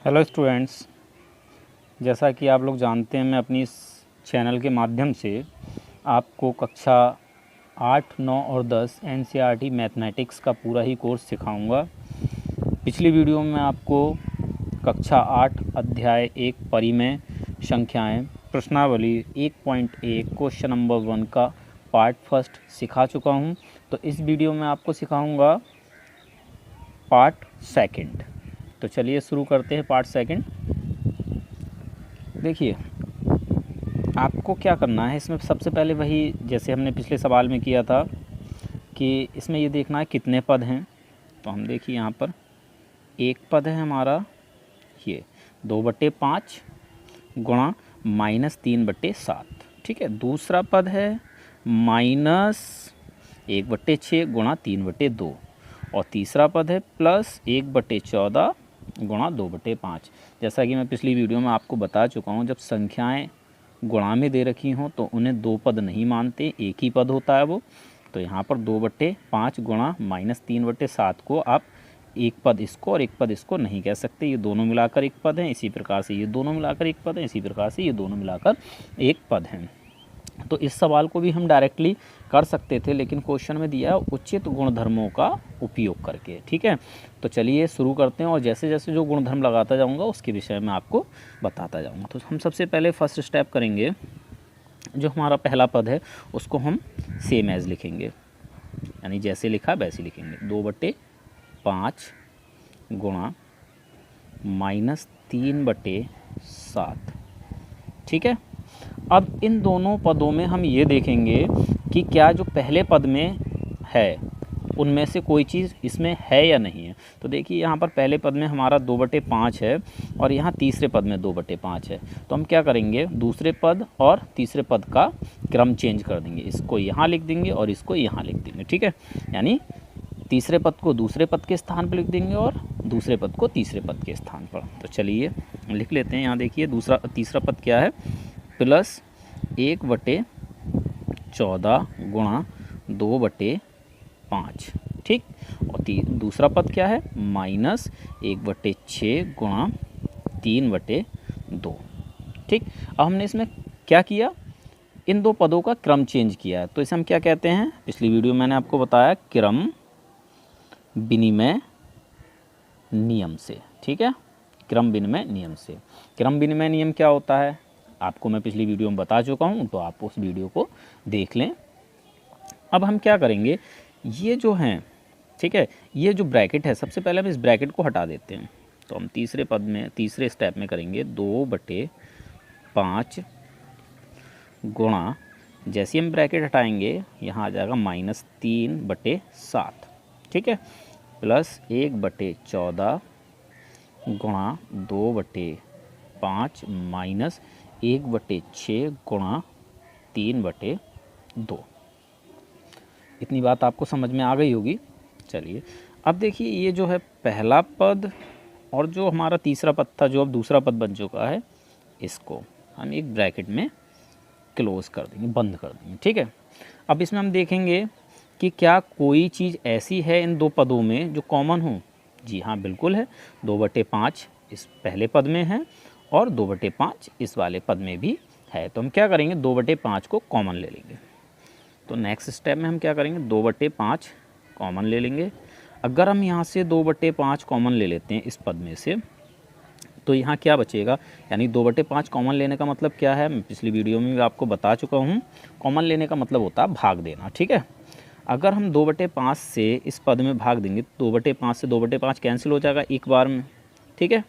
Hello students, जैसा कि आप लोग जानते हैं मैं अपनी इस चैनल के माध्यम से आपको कक्षा 8, 9 और 10 एनसीईआरटी मैथमेटिक्स का पूरा ही कोर्स सिखाऊंगा। पिछली वीडियो में आपको कक्षा 8 अध्याय 1 परिमेय संख्याएं प्रश्नावली 1.1 क्वेश्चन नंबर 1 का पार्ट फर्स्ट सिखा चुका हूं। तो इस वीडियो में आपको सिखाऊंगा पार्ट सेकंड। तो चलिए शुरू करते हैं पार्ट सेकंड। देखिए, आपको क्या करना है इसमें, सबसे पहले वही जैसे हमने पिछले सवाल में किया था कि इसमें ये देखना है कितने पद हैं। तो हम देखिए यहाँ पर एक पद है हमारा ये 2/5 गुणा -3/7, ठीक है। दूसरा पद है -1/6 गुणा 3/2 और तीसरा पद है +1/14 गुणा 2/5। जैसा कि मैं पिछली वीडियो में आपको बता चुका हूँ, जब संख्याएं गुणा में दे रखी हों तो उन्हें दो पद नहीं मानते, एक ही पद होता है वो। तो यहाँ पर 2/5 गुणा -3/7 को आप एक पद इसको और एक पद इसको नहीं कह सकते, ये दोनों मिलाकर एक पद हैं। इसी प्रकार से ये दोनों मिलाकर एक पद हैं, इसी प्रकार से ये दोनों मिलाकर एक पद हैं। तो इस सवाल को भी हम डायरेक्टली कर सकते थे, लेकिन क्वेश्चन में दिया है उचित गुणधर्मों का उपयोग करके, ठीक है। तो चलिए शुरू करते हैं और जैसे जैसे जो गुणधर्म लगाता जाऊंगा उसके विषय में आपको बताता जाऊंगा। तो हम सबसे पहले फर्स्ट स्टेप करेंगे, जो हमारा पहला पद है उसको हम सेम एज लिखेंगे, यानी जैसे लिखा वैसे लिखेंगे। 2/5 गुणा -3/7, ठीक है। अब इन दोनों पदों में हम ये देखेंगे कि क्या जो पहले पद में है उनमें से कोई चीज़ इसमें है या नहीं है। तो देखिए यहाँ पर पहले पद में हमारा 2/5 है और यहाँ तीसरे पद में 2/5 है। तो हम क्या करेंगे, दूसरे पद और तीसरे पद का क्रम चेंज कर देंगे, इसको यहाँ लिख देंगे और इसको यहाँ लिख देंगे, ठीक है। यानी तीसरे पद को दूसरे पद के स्थान पर लिख देंगे और दूसरे पद को तीसरे पद के स्थान पर। तो चलिए लिख लेते हैं। यहाँ देखिए तीसरा पद क्या है, +1/14 गुणा 2/5, ठीक। और दूसरा पद क्या है, -1/6 गुणा 3/2, ठीक। अब हमने इसमें क्या किया, इन दो पदों का क्रम चेंज किया है। तो इसे हम क्या कहते हैं, पिछली वीडियो मैंने आपको बताया क्रम विनिमय नियम से, ठीक है। क्रम विनिमय नियम से। क्रम विनिमय नियम क्या होता है आपको मैं पिछली वीडियो में बता चुका हूँ, तो आप उस वीडियो को देख लें। अब हम क्या करेंगे, ये जो हैं, ठीक है, ये जो ब्रैकेट है सबसे पहले हम इस ब्रैकेट को हटा देते हैं। तो हम तीसरे पद में तीसरे स्टेप में करेंगे 2/5 गुणा, जैसे हम ब्रैकेट हटाएंगे यहाँ आ जाएगा -3/7, ठीक है, +1/14 गुणा 2/5 -1/6 गुणा 3/2। इतनी बात आपको समझ में आ गई होगी। चलिए अब देखिए, ये जो है पहला पद और जो हमारा तीसरा पद था, जो अब दूसरा पद बन चुका है, इसको हम एक ब्रैकेट में क्लोज कर देंगे, बंद कर देंगे, ठीक है। अब इसमें हम देखेंगे कि क्या कोई चीज़ ऐसी है इन दो पदों में जो कॉमन हो। जी हाँ, बिल्कुल है। 2/5 इस पहले पद में है और 2/5 इस वाले पद में भी है। तो हम क्या करेंगे, 2/5 को कॉमन ले लेंगे। तो नेक्स्ट स्टेप में हम क्या करेंगे, 2/5 कॉमन ले लेंगे। अगर हम यहाँ से 2/5 कॉमन ले लेते हैं इस पद में से, तो यहाँ क्या बचेगा, यानी 2/5 कॉमन लेने का मतलब क्या है, मैं पिछली वीडियो में भी आपको बता चुका हूँ। कॉमन लेने का मतलब होता है भाग देना, ठीक है। अगर हम 2/5 से इस पद में भाग देंगे, 2/5 से 2/5 कैंसिल हो जाएगा एक बार में, ठीक है।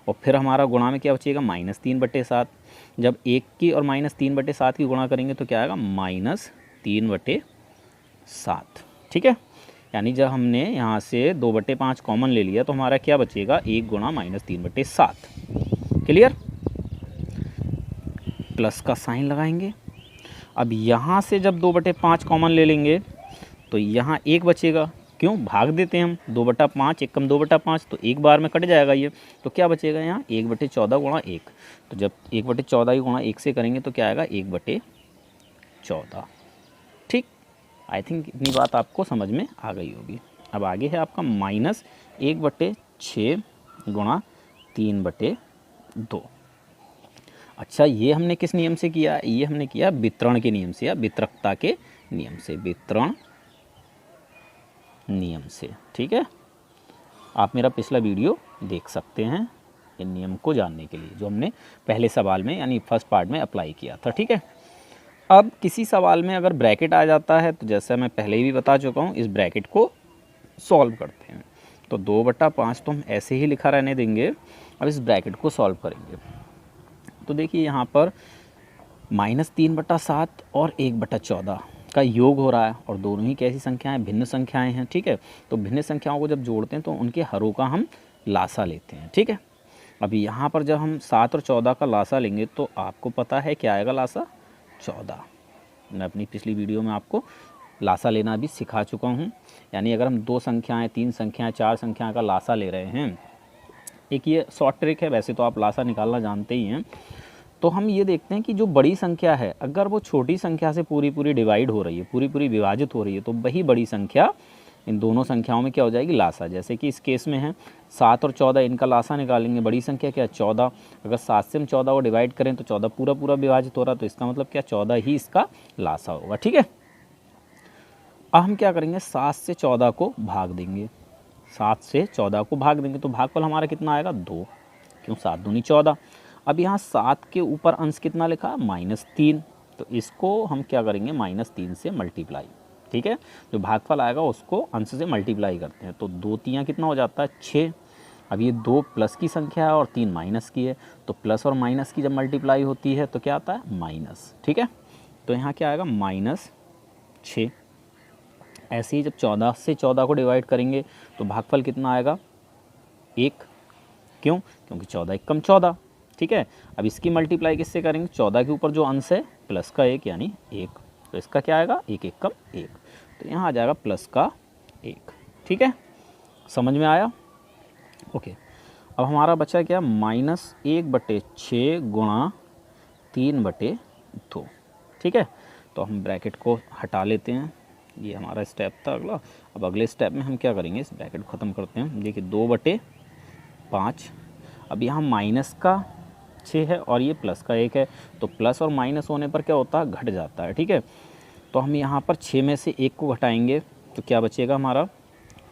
और फिर हमारा गुणा में क्या बचेगा, -3/7। जब 1 की और -3/7 की गुणा करेंगे तो क्या आएगा, -3/7, ठीक है। यानी जब हमने यहाँ से 2/5 कॉमन ले लिया तो हमारा क्या बचेगा, 1 गुणा -3/7। क्लियर। प्लस का साइन लगाएंगे। अब यहाँ से जब 2/5 कॉमन ले लेंगे तो यहाँ 1 बचेगा, क्यों, भाग देते हैं हम, 2/5 1 कम 2/5, तो एक बार में कट जाएगा ये। तो क्या बचेगा यहाँ, 1/14 गुणा 1। तो जब 1/14 की गुणा 1 से करेंगे तो क्या आएगा, 1/14, ठीक। आई थिंक इतनी बात आपको समझ में आ गई होगी। अब आगे है आपका -1/6 गुणा 3/2। अच्छा, ये हमने किस नियम से किया? ये हमने किया वितरण के नियम से या वितरकता के नियम से, वितरण नियम से। ठीक है, आप मेरा पिछला वीडियो देख सकते हैं इन नियम को जानने के लिए, जो हमने पहले सवाल में यानी फर्स्ट पार्ट में अप्लाई किया था। ठीक है, अब किसी सवाल में अगर ब्रैकेट आ जाता है तो जैसा मैं पहले ही बता चुका हूँ, इस ब्रैकेट को सॉल्व करते हैं। तो 2/5 तो हम ऐसे ही लिखा रहने देंगे। अब इस ब्रैकेट को सॉल्व करेंगे तो देखिए यहाँ पर -3/7 और 1/14 का योग हो रहा है, और दोनों ही कैसी संख्याएं? भिन्न संख्याएं हैं। ठीक है, तो भिन्न संख्याओं को जब जोड़ते हैं तो उनके हरों का हम लासा लेते हैं। ठीक है, अभी यहाँ पर जब हम 7 और 14 का लासा लेंगे तो आपको पता है क्या आएगा? लासा 14। मैं अपनी पिछली वीडियो में आपको लासा लेना भी सिखा चुका हूँ। यानी अगर हम 2 संख्याएँ, 3 संख्याएँ, 4 संख्याएँ का लासा ले रहे हैं, एक ये शॉर्ट ट्रिक है, वैसे तो आप लासा निकालना जानते ही हैं। तो हम ये देखते हैं कि जो बड़ी संख्या है अगर वो छोटी संख्या से पूरी डिवाइड हो रही है, पूरी विभाजित हो रही है, तो वही बड़ी संख्या इन दोनों संख्याओं में क्या हो जाएगी? लासा। जैसे कि इस केस में है 7 और 14, इनका लासा निकालेंगे। बड़ी संख्या क्या? 14। अगर 7 से हम 14 को डिवाइड करें तो 14 पूरा विभाजित हो रहा, तो इसका मतलब क्या? 14 ही इसका लासा होगा। ठीक है, अब हम क्या करेंगे? 7 से 14 को भाग देंगे। 7 से 14 को भाग देंगे तो भागफल हमारा कितना आएगा? 2। क्यों? 7 दूनी 14। अब यहाँ 7 के ऊपर अंश कितना लिखा? -3। तो इसको हम क्या करेंगे? -3 से मल्टीप्लाई। ठीक है, जो भागफल आएगा उसको अंश से मल्टीप्लाई करते हैं। तो 2 तियाँ कितना हो जाता है? 6। अब ये 2 प्लस की संख्या है और 3 माइनस की है, तो प्लस और माइनस की जब मल्टीप्लाई होती है तो क्या आता है? माइनस। ठीक है, तो यहाँ क्या आएगा? -6। ऐसे ही जब 14 से 14 को डिवाइड करेंगे तो भागफल कितना आएगा? 1। क्यों? क्योंकि 14 एकम 14। ठीक है, अब इसकी मल्टीप्लाई किससे करेंगे? 14 के ऊपर जो अंश है प्लस का 1 यानी 1, तो इसका क्या आएगा? 1 एकम 1, तो यहाँ आ जाएगा प्लस का 1। ठीक है, समझ में आया? ओके, अब हमारा बचा क्या? -1/6 गुणा 3/2। ठीक है, तो हम ब्रैकेट को हटा लेते हैं। ये हमारा स्टेप था अगला। अब अगले स्टेप में हम क्या करेंगे? इस ब्रैकेट को ख़त्म करते हैं। देखिए 2/5, अब यहाँ माइनस का 6 है और ये प्लस का 1 है, तो प्लस और माइनस होने पर क्या होता है? घट जाता है। ठीक है, तो हम यहाँ पर 6 में से 1 को घटाएंगे तो क्या बचेगा हमारा?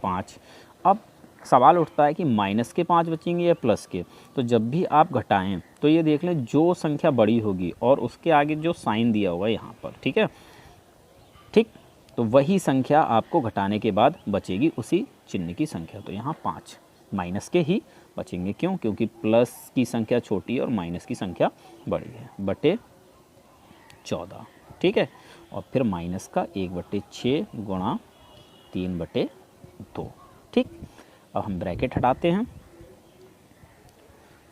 5। अब सवाल उठता है कि माइनस के 5 बचेंगे या प्लस के? तो जब भी आप घटाएं तो ये देख लें जो संख्या बड़ी होगी और उसके आगे जो साइन दिया होगा यहाँ पर, ठीक है, ठीक, तो वही संख्या आपको घटाने के बाद बचेगी, उसी चिन्ह की संख्या। तो यहाँ 5 माइनस के ही बचेंगे। क्यों? क्योंकि प्लस की संख्या छोटी है और माइनस की संख्या बड़ी है, बटे 14। ठीक है, और फिर माइनस का 1/6 गुणा 3/2। ठीक, अब हम ब्रैकेट हटाते हैं।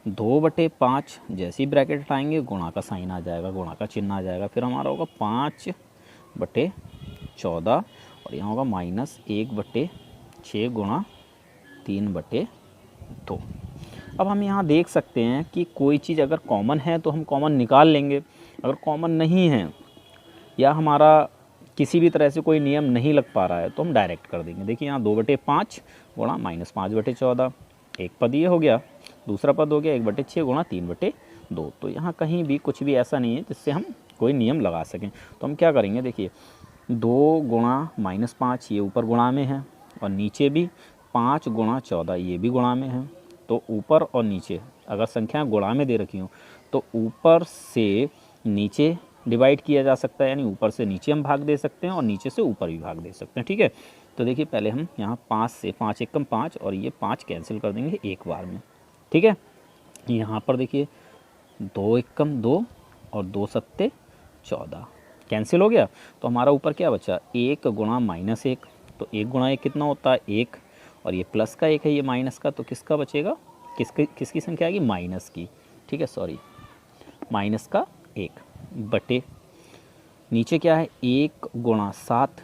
2/5 जैसे ही ब्रैकेट हटाएंगे गुणा का साइन आ जाएगा, गुणा का चिन्ह आ जाएगा, फिर हमारा होगा 5/14 और यहाँ होगा -1/6 गुणा 3/2। अब हम यहाँ देख सकते हैं कि कोई चीज़ अगर कॉमन है तो हम कॉमन निकाल लेंगे, अगर कॉमन नहीं है या हमारा किसी भी तरह से कोई नियम नहीं लग पा रहा है तो हम डायरेक्ट कर देंगे। देखिए यहाँ 2/5 गुणा -5/14, एक पद ये हो गया, दूसरा पद हो गया 1/6 गुणा 3/2। तो यहाँ कहीं भी कुछ भी ऐसा नहीं है जिससे हम कोई नियम लगा सकें। तो हम क्या करेंगे? देखिए 2 गुणा -5 ये ऊपर गुणा में है और नीचे भी 5 गुणा 14 ये भी गुणा में है। तो ऊपर और नीचे अगर संख्याएं गुणा में दे रखी हों तो ऊपर से नीचे डिवाइड किया जा सकता है, यानी ऊपर से नीचे हम भाग दे सकते हैं और नीचे से ऊपर भी भाग दे सकते हैं। ठीक है, तो देखिए पहले हम यहाँ 5 से 5 एकम 5 और ये 5 कैंसिल कर देंगे एक बार में। ठीक है, यहाँ पर देखिए 2 एकम 2 और 2 सत्ते 14 कैंसिल हो गया, तो हमारा ऊपर क्या बचा? 1 गुणा -1, तो 1 गुणा 1 कितना होता है? 1, और ये प्लस का 1 है, ये माइनस का, तो किसका बचेगा? किसकी संख्या आएगी? माइनस की। ठीक है, सॉरी, माइनस का 1 बटे नीचे क्या है? 1 गुणा 7,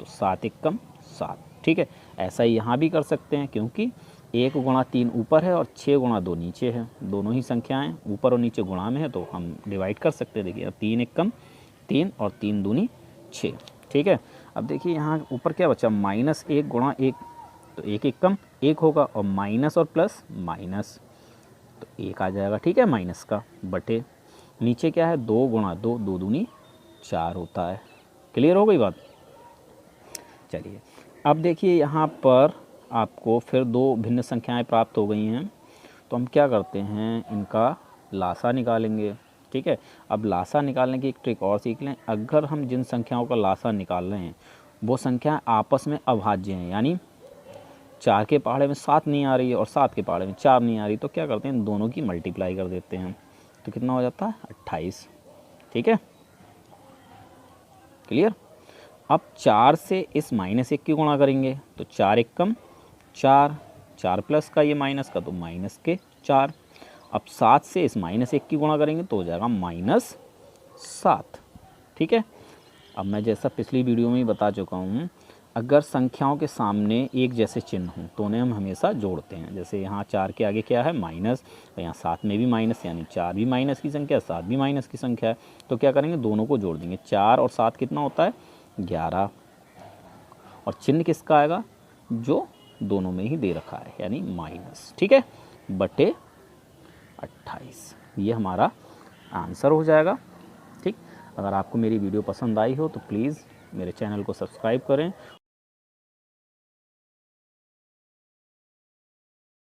तो 7 एकम 7। ठीक है, ऐसा ही यहाँ भी कर सकते हैं क्योंकि 1 गुणा 3 ऊपर है और 6 गुणा 2 नीचे है, दोनों ही संख्याएं ऊपर और नीचे गुणा में है, तो हम डिवाइड कर सकते हैं। देखिए 3 एकम 3 और 3 दूनी 6। ठीक है, अब देखिए यहाँ ऊपर क्या बचा? -1 गुणा 1, तो 1 एकम 1 होगा और माइनस और प्लस माइनस, तो 1 आ जाएगा, ठीक है, माइनस का, बटे नीचे क्या है 2 गुणा 2, 2 दूनी 4 होता है। क्लियर हो गई बात। चलिए अब देखिए यहाँ पर आपको फिर 2 भिन्न संख्याएं प्राप्त हो गई हैं, तो हम क्या करते हैं, इनका लासा निकालेंगे। ठीक है, अब लासा निकालने की एक ट्रिक और सीख लें। अगर हम जिन संख्याओं का लासा निकाल रहे हैं वो संख्याएं आपस में अभाज्य हैं, यानी 4 के पहाड़े में 7 नहीं आ रही है और 7 के पहाड़े में 4 नहीं आ रही, तो क्या करते हैं, दोनों की मल्टीप्लाई कर देते हैं, तो कितना हो जाता है 28। ठीक है, क्लियर। अब 4 से इस -1 की गुणा करेंगे तो 4 एक कम 4, 4 प्लस का ये माइनस का तो माइनस के 4। अब 7 से इस -1 की गुणा करेंगे तो हो जाएगा -7। ठीक है, अब मैं जैसा पिछली वीडियो में ही बता चुका हूँ, अगर संख्याओं के सामने एक जैसे चिन्ह हों तो उन्हें हम हमेशा जोड़ते हैं। जैसे यहाँ 4 के आगे क्या है माइनस, तो यहाँ 7 में भी माइनस, यानी 4 भी माइनस की संख्या है, 7 भी माइनस की संख्या है, तो क्या करेंगे, दोनों को जोड़ देंगे। 4 और 7 कितना होता है 11, और चिन्ह किसका आएगा, जो दोनों में ही दे रखा है, यानी माइनस। ठीक है, बटे 28, ये हमारा आंसर हो जाएगा। ठीक, अगर आपको मेरी वीडियो पसंद आई हो तो प्लीज़ मेरे चैनल को सब्सक्राइब करें